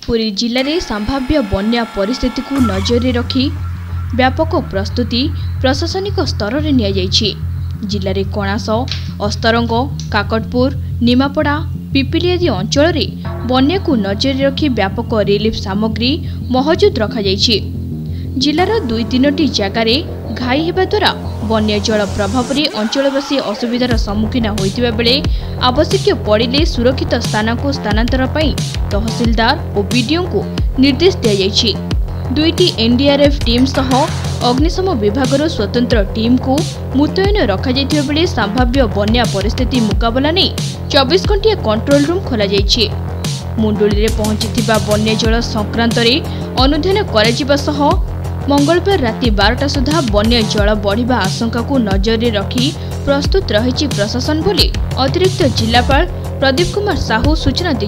पुरी जिले में संभाव्य बन्या परिस्थिति को नजर रखी व्यापक प्रस्तुति प्रशासनिक स्तर में नि जिले में कणास अस्तरंग काकटपुर निमापड़ा पिपिली आदि अंचल में बन्या को नजर रखी व्यापक रिलीफ सामग्री महजूद रखा जिलार 2-3 जगार घाई होगा द्वारा बन्या जल प्रभाव में अंचलवासी असुविधार सम्मुखीन होता बेले आवश्यक पड़े सुरक्षित स्थान को स्थानांतर तहसीलदार और बीडीओ को निर्देश दी 2टी एनडीआरएफ टीम सह अग्निशम विभाग स्वतंत्र टीम को मुतयन रखा बेले संभाव्य बन्या परिस्थिति मुकाबला नहीं 24 घंटिया कंट्रोल रूम खोल मुंडुली में पहुंची बन्या जल संक्रांत अनुधान कर मंगलवार राति 12टा सुधा बन्या जल बढ़िबा आशंका को नजर रखी प्रस्तुत रही प्रशासन बोली अतिरिक्त जिलापाल प्रदीप कुमार साहू सूचना दी।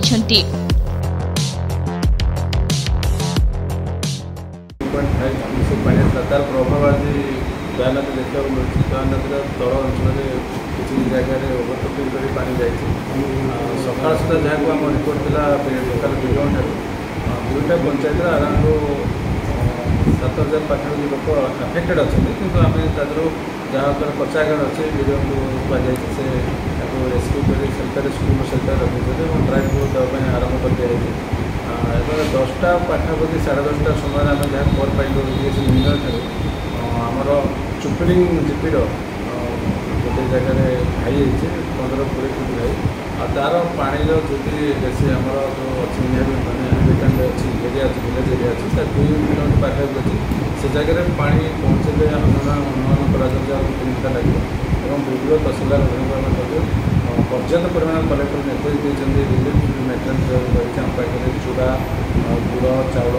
प्रभाव आज दयानदी देखा मिलूँ दयानदी तल अंचल किसी जगह ओवरटोपिंग कर पानी जाइए सका सुधा जहाँ को आम रिपोर्ट था लोकाल विभाग ठार 2टा पंचायत आराम 7,000 पाखापाखि लोक अफेक्टेड अच्छा कितु आम जहाँ कचागढ़ अच्छे विडिओ को कहुई से रेस्क्यू कर सेल्टर स्कूल सेल्टर रखी ड्राइव देवाई आरंभ कर दिखाई 10टा पाखापाखि 10:30 समय आम जहाँ खबर पाइल आमर चुपड़ी जीपीर गोटे जगह घाई 15-20 फुट घाई आ तार पानी जदि बेसी आमर जो अच्छी मैंने हाबिटेट अच्छी एरिया अच्छी विलेज एरिया अच्छी 2 किलोमीटर पाखापाखि अच्छी से जगह पानी पहुँचे अनुमान कर लगे वीडियो तहसीलदार पर्याप्त परिमाण कलेक्टर निर्देश देते रिलीफ मेटेरियल आम पाखे चूड़ा गुड़ चाउल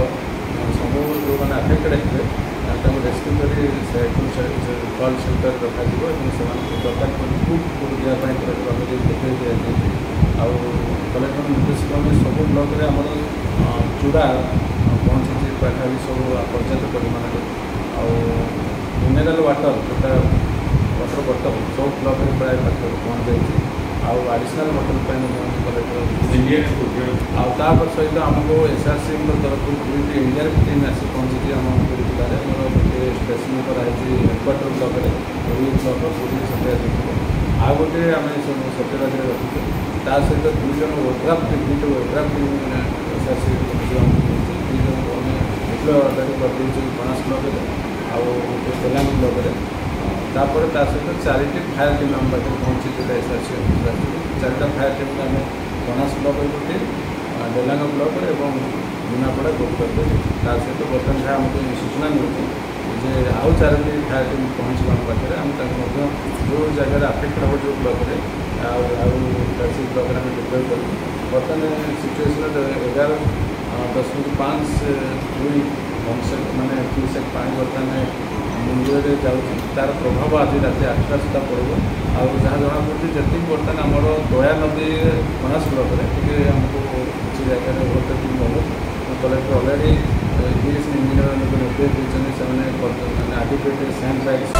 सब जो मैंने अफेक्टेड होते रेस्क्यू कर कल सेल्टर रखा दरकार देवाई देखा दिखाई आउ कलेक्टर निर्देश सब ब्लक में आम चूड़ा पहुँची पाखापाखि सब पर्याप्त परिमाण मिनेराल वाटर जोटा वाटर बटल सब ब्लक में प्राय पाखे पहुँच जाए आडिशनल बटल कलेक्टर आपर सहित आमको एसआरसी तरफ 2टी एनडीआरएफ टीम आसी पहुँची आम पुरी जिले में गोटे स्टेशन कराई हेडक्वार्टर ब्लक में ब्लक पूरी सत्याग्रह आ गोटे आम सत्यराज रखीचे ता सहित 2 जन ओड्राफ्ट टीम एसआरसी 2 जन कर बनास ब्लक आउटे तेलांग ब्लक में तापर ता सहित 4टी फायर टीम आम पाखे पहुँची जो एसआरसी 4टा फायर टीम को आम बनास ब्लक गोटे डेलांग ब्लक और निमापड़ा ग्रुप कर ता सहित बर्तमान जहाँ आमको सूचना मिलूँ जे आउ 4टी फायर टीम पहुँच आम पाखे आम जो जगह अफेक्टेड हो जो ब्लक में तहसील ब्लक में डिप्लॉय कर बर्तमान सिचुएसन 11:05 माने क्यूसेक पानी बर्तमान मुंडे जाऊँगी तार प्रभाव आज रात 8टा सुधा पड़ो जहाँ जना पड़ी जी बर्तमान आमर दया नदी बनास ब्लक में आमको किसी जगह ओवरटेकिंग हो कलेक्टर अलरेडी इरिगेशन इंजीनियर निर्देश देते आडिक्वेट सैंड बैग्स